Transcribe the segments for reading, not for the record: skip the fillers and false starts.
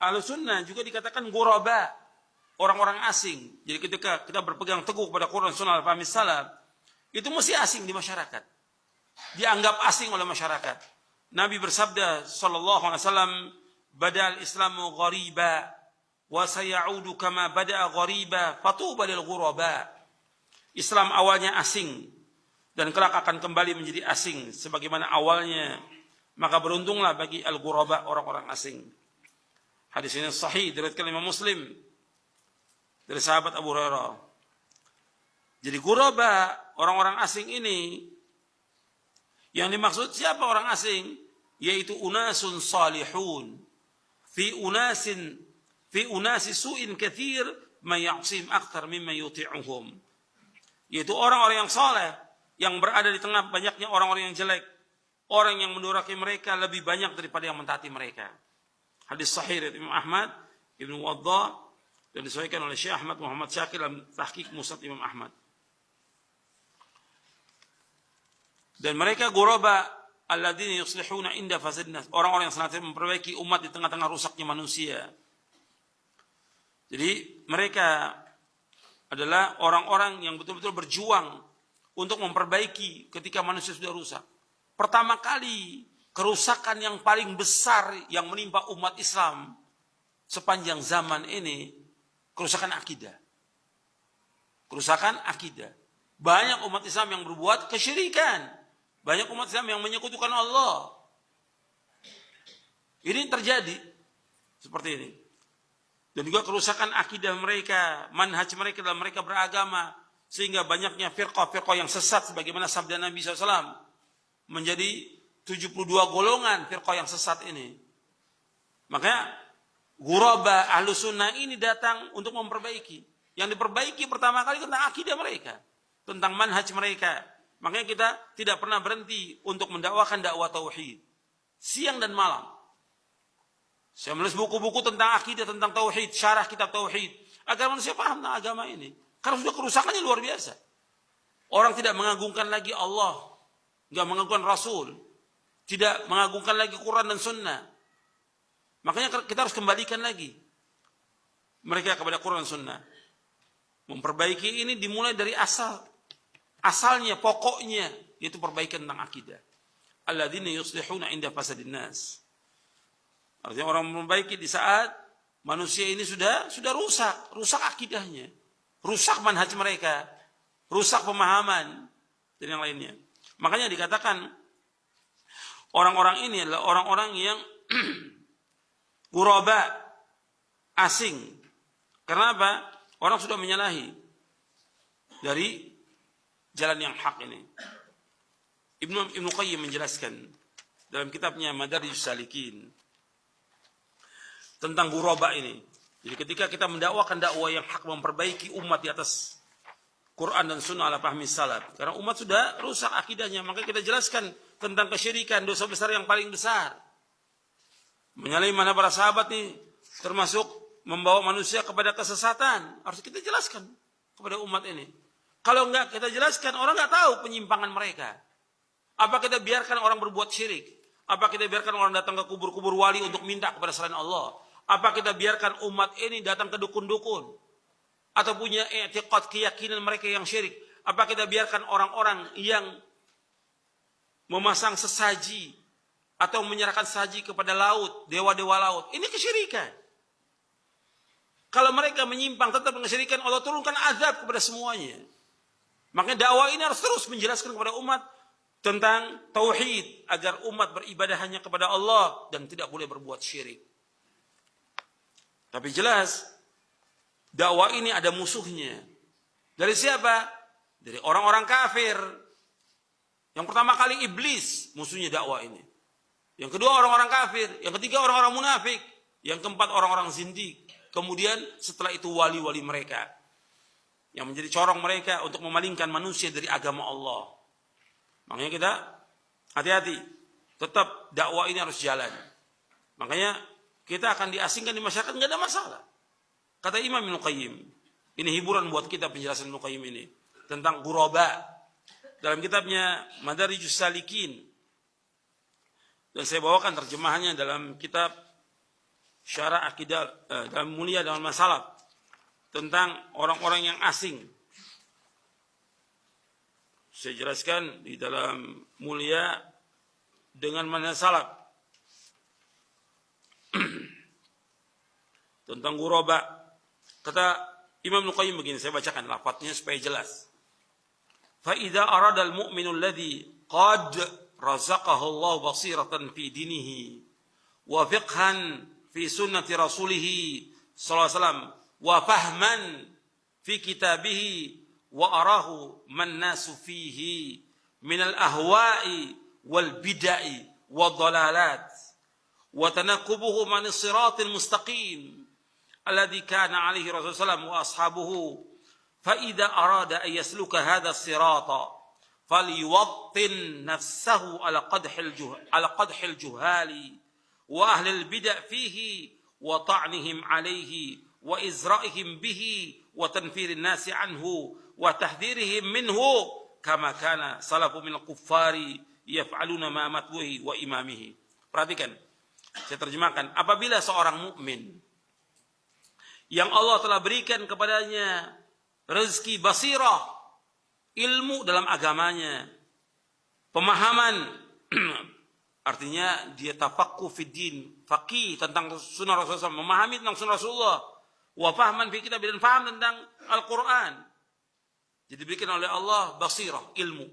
Ahlussunnah juga dikatakan ghuraba, orang-orang asing. Jadi ketika kita berpegang teguh pada Quran Sunnah al-Fahmi Salaf, itu mesti asing di masyarakat. Dianggap asing oleh masyarakat. Nabi bersabda sallallahu alaihi wasallam, "Bada'al Islamu ghariba wa sayaudu kama bada'a ghariba, fatuba lil ghuraba." Islam awalnya asing dan kelak akan kembali menjadi asing sebagaimana awalnya. Maka beruntunglah bagi al-ghuraba, orang-orang asing. Hadis ini sahih diriwayatkan Imam Muslim dari sahabat Abu Hurairah. Jadi ghuraba, orang-orang asing ini, yang dimaksud siapa orang asing? Yaitu unasun salihun fi unasi su'in kathir man ya'sim akthar mimma yuti'uhum. Yaitu orang-orang yang saleh yang berada di tengah banyaknya orang-orang yang jelek. Orang yang mendurhaki mereka lebih banyak daripada yang mentaati mereka. Hadis sahih dari Imam Ahmad, Ibnu Waddah, dan disesuaikan oleh Syekh Ahmad Muhammad Syakir dalam Tahqiq Musnad Imam Ahmad. Dan mereka ghuraba alladzina yuslihuna inda fasadin nas, orang-orang yang senantiasa memperbaiki umat di tengah-tengah rusaknya manusia. Jadi mereka adalah orang-orang yang betul-betul berjuang untuk memperbaiki ketika manusia sudah rusak. Pertama kali kerusakan yang paling besar yang menimpa umat Islam sepanjang zaman ini, kerusakan akidah. Kerusakan akidah. Banyak umat Islam yang berbuat kesyirikan. Banyak umat Islam yang menyekutukan Allah. Ini terjadi seperti ini. Dan juga kerusakan akidah mereka, manhaj mereka dalam mereka beragama, sehingga banyaknya firqah-firqah yang sesat sebagaimana sabda Nabi SAW, menjadi 72 golongan firqah yang sesat ini. Makanya ghuraba Ahlussunnah ini datang untuk memperbaiki. Yang diperbaiki pertama kali tentang akidah mereka, tentang manhaj mereka. Makanya kita tidak pernah berhenti untuk mendakwakan dakwah tauhid, siang dan malam. Saya menulis buku-buku tentang akidah, tentang tauhid, syarah kitab tauhid, agar manusia paham tentang agama ini. Karena sudah kerusakannya luar biasa. Orang tidak mengagungkan lagi Allah, nggak mengagungkan Rasul, tidak mengagungkan lagi Quran dan Sunnah. Makanya kita harus kembalikan lagi mereka kepada Quran dan Sunnah. Memperbaiki ini dimulai dari asalnya, pokoknya, yaitu perbaikan tentang akidah. Alladzina yuslihuna inda fasadin nas. Artinya orang memperbaiki di saat manusia ini sudah rusak akidahnya, rusak manhaj mereka, rusak pemahaman dan yang lainnya. Makanya dikatakan orang-orang ini adalah orang-orang yang ghuraba, asing. Karena apa? Orang sudah menyalahi dari jalan yang hak ini. Ibnu Qayyim menjelaskan dalam kitabnya Madarijus Salikin tentang ghuraba ini. Jadi ketika kita mendakwakan dakwah yang hak, memperbaiki umat di atas Quran dan Sunnah ala fahmi salaf, karena umat sudah rusak akidahnya, maka kita jelaskan tentang kesyirikan, dosa besar yang paling besar. Menyalahi mana para sahabat nih, termasuk membawa manusia kepada kesesatan. Harus kita jelaskan kepada umat ini. Kalau enggak kita jelaskan, orang enggak tahu penyimpangan mereka. Apa kita biarkan orang berbuat syirik? Apa kita biarkan orang datang ke kubur-kubur wali untuk minta kepada selain Allah? Apa kita biarkan umat ini datang ke dukun-dukun? Atau punya i'tiqad, keyakinan mereka yang syirik? Apa kita biarkan orang-orang yang memasang sesaji atau menyerahkan saji kepada laut, dewa-dewa laut? Ini kesyirikan. Kalau mereka menyimpang tetap kesyirikan, Allah turunkan azab kepada semuanya. Makanya dakwah ini harus terus menjelaskan kepada umat tentang tauhid, agar umat beribadah hanya kepada Allah dan tidak boleh berbuat syirik. Tapi jelas dakwah ini ada musuhnya. Dari siapa? Dari orang-orang kafir. Yang pertama kali iblis musuhnya dakwah ini. Yang kedua orang-orang kafir, yang ketiga orang-orang munafik, yang keempat orang-orang zindik. Kemudian setelah itu wali-wali mereka yang menjadi corong mereka untuk memalingkan manusia dari agama Allah. Makanya kita hati-hati, tetap dakwah ini harus jalan. Makanya kita akan diasingkan di masyarakat, nggak ada masalah. Kata Imam Ibnu Qayyim, ini hiburan buat kita penjelasan Ibnu Qayyim ini tentang ghuraba dalam kitabnya Madarijus Salikin. Dan saya bawakan terjemahannya dalam kitab syarah akidah dalam mulia dalam masalah tentang orang-orang yang asing. Saya jelaskan di dalam mulia dengan manhaj salaf tentang ghuraba. Kata Imam Al-Qayyim begini, saya bacakan lafadznya supaya jelas. Fa idza arada al-mu'minu alladhi qad razaqahu Allah basiratan fi dinihi wa fiqhan fi sunnati rasulih sallallahu alaihi wasallam wa fahman fi kitabihi wa arahu man nasu fihi min al-ahwa'i wal bid'i wad dalalat wa tanaqqubuhu man as-siratil mustaqim alladhi kana alaihi rasulullah wa ashabuhu fa idza arada an yasluka hadha as-sirata falyuwattin nafsahu ala qadhil juhali wa ahli al-bid'a fihi wa ta'nihim alaihi wa izra'ihim bihi wa tanfirin nasi anhu wa tahdhirihim minhu kama kana salafu min al-kuffari yaf'aluna ma matwihi wa imamihi. Perhatikan, saya terjemahkan. Apabila seorang mukmin yang Allah telah berikan kepadanya rezeki basirah, ilmu dalam agamanya, pemahaman, artinya dia tafaqquh fid din, faqih tentang sunnah Rasulullah, memahami tentang sunnah Rasulullah, wa fahman fi kitab, dan faham tentang Al-Quran. Jadi diberikan oleh Allah basirah, ilmu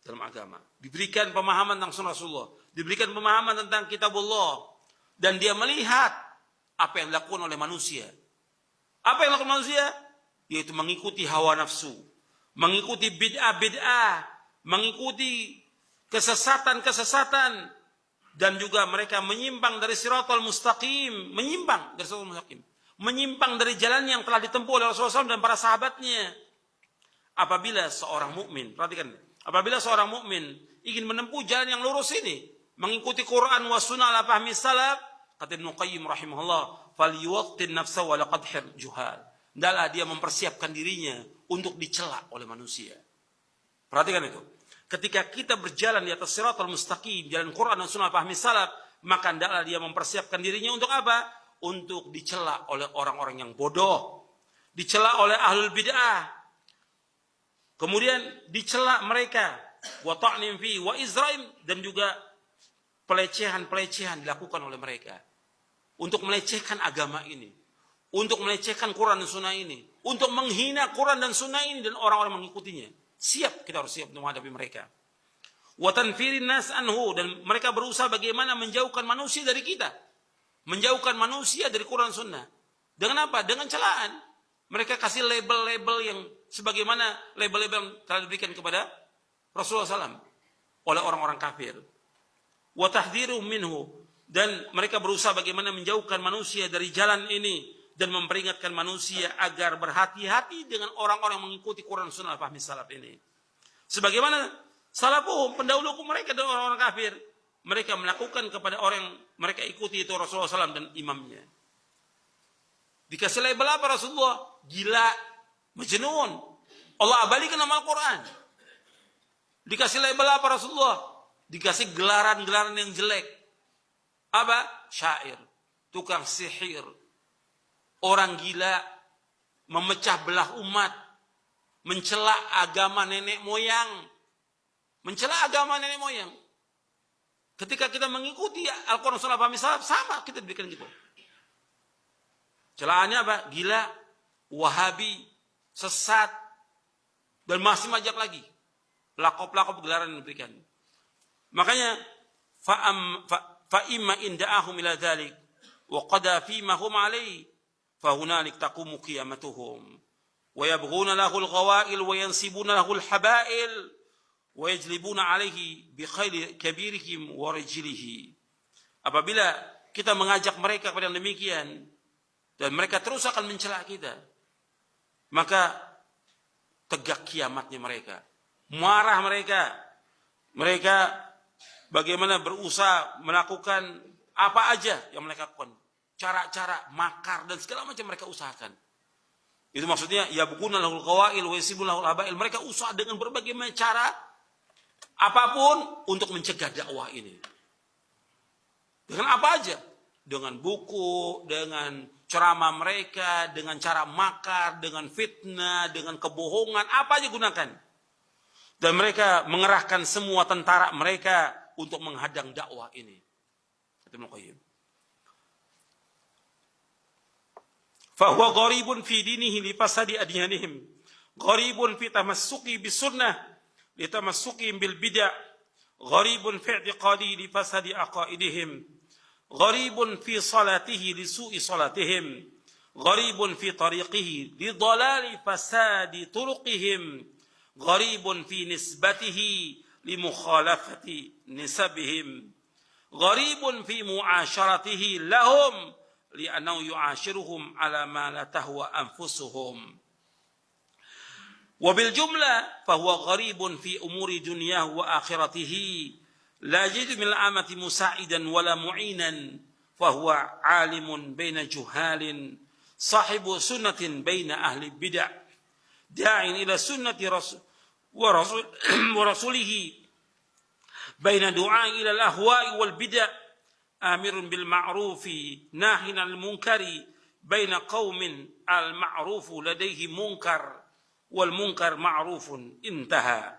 dalam agama. Diberikan pemahaman tentang sunnah Rasulullah, diberikan pemahaman tentang kitabullah, dan dia melihat apa yang dilakukan oleh manusia. Apa yang dilakukan manusia? Yaitu mengikuti hawa nafsu, mengikuti bid'ah-bid'ah, mengikuti kesesatan-kesesatan, dan juga mereka menyimpang dari siratal mustaqim, menyimpang dari siratal mustaqim, menyimpang dari jalan yang telah ditempuh oleh Rasulullah SAW dan para sahabatnya. Apabila seorang mukmin, perhatikan, apabila seorang mukmin ingin menempuh jalan yang lurus ini, mengikuti Quran wa sunnah ala fahmi salaf, kata Ibnu Qayyim rahimahullah, falyuwattin nafsahu ala qadhil juhal. Hendaklah dia mempersiapkan dirinya untuk dicela oleh manusia. Perhatikan itu. Ketika kita berjalan di atas siratal mustaqim, jalan Quran dan sunnah fahmi salaf, maka hendaklah dia mempersiapkan dirinya untuk apa? Untuk dicela oleh orang-orang yang bodoh, dicela oleh ahlul bid'ah, kemudian dicela mereka, wa ta'nim fi wa izraim, dan juga pelecehan-pelecehan dilakukan oleh mereka untuk melecehkan agama ini, untuk melecehkan Quran dan sunnah ini, untuk menghina Quran dan sunnah ini dan orang-orang mengikutinya. Siap, kita harus siap untuk menghadapi mereka. Wa tanfirin nas anhu, dan mereka berusaha bagaimana menjauhkan manusia dari kita, menjauhkan manusia dari Quran dan sunnah. Dengan apa? Dengan celaan. Mereka kasih label-label yang sebagaimana label-label yang telah diberikan kepada Rasulullah SAW oleh orang-orang kafir. Wa tahdhiru minhu, dan mereka berusaha bagaimana menjauhkan manusia dari jalan ini dan memperingatkan manusia agar berhati-hati dengan orang-orang yang mengikuti Quran Sunnah fahmi salaf ini. Sebagaimana salafuhum, pendahulu mereka dan orang-orang kafir, mereka melakukan kepada orang yang mereka ikuti itu Rasulullah SAW dan imamnya. Dikasih label apa Rasulullah? Gila, majnun. Allah abalikan nama Al-Quran. Dikasih label apa Rasulullah? Dikasih gelaran-gelaran yang jelek. Apa? Syair, tukang sihir, orang gila, memecah belah umat, mencela agama nenek moyang, mencela agama nenek moyang. Ketika kita mengikuti Al-Quran Sunnah fahmi salaf, sama kita diberikan gitu. Celahannya apa? Gila, Wahabi, sesat, dan masih banyak lagi. Lakop-lakop gelaran yang diberikan. Makanya, fa'imma inda'ahum ila dhalik, wa qada fima hum alaih, fahunalik taqumu qiyamatuhum, wa yabghuna lahul ghawail, wa yansibuna lahul habail, wa yajlibuna alaihi bi khairi kabirihim wa rajilihi. Apabila kita mengajak mereka kepada yang demikian, dan mereka terus akan mencela kita, maka tegak kiamatnya mereka. Marah mereka. Mereka bagaimana berusaha melakukan apa aja yang mereka lakukan. Cara-cara, makar, dan segala macam mereka usahakan. Itu maksudnya, yabghuna lahul qawail wa yasibuna lahul abail. Mereka usaha dengan berbagai macam cara, apapun untuk mencegah dakwah ini. Dengan apa aja. dengan buku, dengan ceramah mereka, dengan cara makar, dengan fitnah, dengan kebohongan, apa aja gunakan. Dan mereka mengerahkan semua tentara mereka untuk menghadang dakwah ini. Ibnu Qayyim. Fahuwa gharibun fi dinihi li fasadi adyanihim. Gharibun fi tamassuki bis sunnah li tamassuki bil bid'ah. Gharibun fi i'tiqadi li fasadi aqaidihim. Gharibun fi salatihi li su'i salatihim. Gharibun fi tariqihi li dhalali fasadi turuqihim. Gharibun fi nisbatihi li mukhalafati nisabihim. Gharibun fi mu'asyaratihi lahum li'annahu yu'ashiruhum ala ma la tahwa anfusuhum. Wa bil jumlah fahuwa gharibun fi umuri dunyahu wa akhiratihi la yajidu min al-amati musa'idan wala mu'inan fahuwa 'alimun baina juhalin sahibu sunnatin baina ahli bid'ah da'in ila sunnati rasulihi baina du'a ila al-ahwa'i wal bid'ah amirun bil ma'rufi nahin al munkari baina qaumin al ma'rufu ladaihi munkar wal munkar ma'rufun intaha.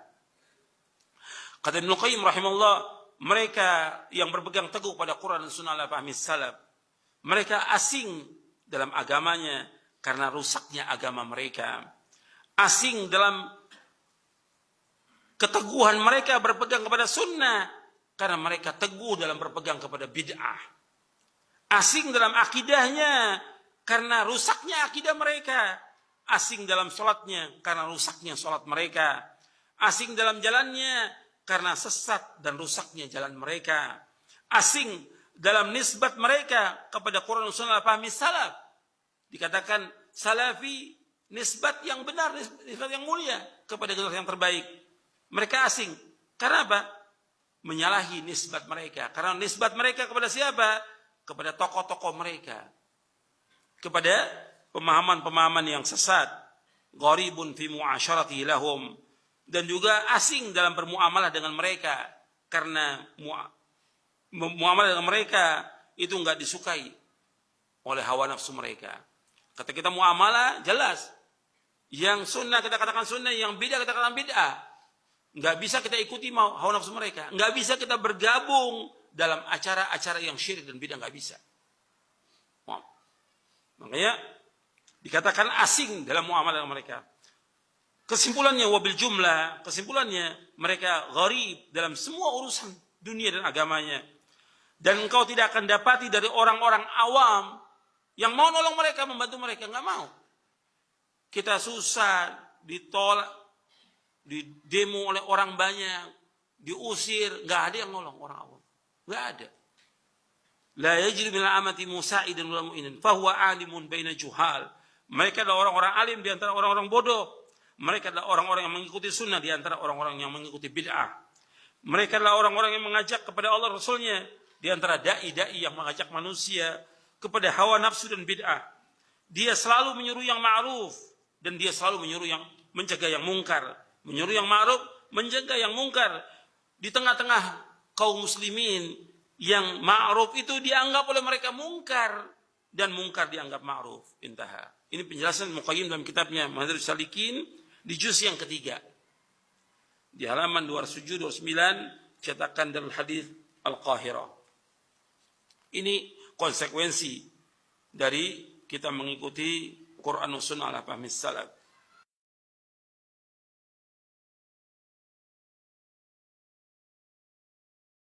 Kata Ibnu Qayyim rahimahullah, mereka yang berpegang teguh pada Quran dan Sunnah ala fahmi salaf, mereka asing dalam agamanya karena rusaknya agama mereka. Asing dalam keteguhan mereka berpegang kepada sunnah karena mereka teguh dalam berpegang kepada bid'ah. Asing dalam akidahnya karena rusaknya akidah mereka. Asing dalam sholatnya karena rusaknya sholat mereka. Asing dalam jalannya karena sesat dan rusaknya jalan mereka. Asing dalam nisbat mereka kepada Quran dan Sunnah fahmi salaf. Dikatakan salafi, nisbat yang benar, nisbat yang mulia kepada generasi yang terbaik. Mereka asing. Karena apa? Menyalahi nisbat mereka. Karena nisbat mereka kepada siapa? Kepada tokoh-tokoh mereka. Kepada pemahaman-pemahaman yang sesat. Gharibun fi mu'asyaratihi lahum. Dan juga asing dalam bermuamalah dengan mereka. Karena muamalah dengan mereka itu enggak disukai oleh hawa nafsu mereka. Kata kita muamalah, jelas. Yang sunnah kita katakan sunnah, yang bid'ah kita katakan bid'ah. Enggak bisa kita ikuti hawa nafsu mereka. Enggak bisa kita bergabung dalam acara-acara yang syirik dan bid'ah, enggak bisa. Makanya dikatakan asing dalam muamalah dengan mereka. Kesimpulannya wabil jumlah, kesimpulannya mereka gharib dalam semua urusan dunia dan agamanya. Dan engkau tidak akan dapati dari orang-orang awam yang mau nolong mereka, membantu mereka, enggak mau. Kita susah, ditolak, didemo oleh orang banyak, diusir, enggak ada yang nolong orang awam. Enggak ada. La yajri min al-amati musa'idan wala mu'inan, fa huwa 'alimun baina juhal. Mereka adalah orang-orang alim di antara orang-orang bodoh. Mereka adalah orang-orang yang mengikuti sunnah di antara orang-orang yang mengikuti bid'ah. Mereka adalah orang-orang yang mengajak kepada Allah Rasulnya di antara dai-dai yang mengajak manusia kepada hawa nafsu dan bid'ah. Dia selalu menyuruh yang ma'ruf dan dia selalu menyuruh yang mencegah yang mungkar. Menyuruh yang ma'ruf, mencegah yang mungkar. Di tengah-tengah kaum muslimin yang ma'ruf itu dianggap oleh mereka mungkar dan mungkar dianggap ma'ruf. Intaha. Ini penjelasan Muqayyim dalam kitabnya Madarijus Salikin di juz yang ketiga. Di halaman 207-209 cetakan Darul Hadits Al-Qahirah. Ini konsekuensi dari kita mengikuti Quran dan Sunnah ala fahmi salaf.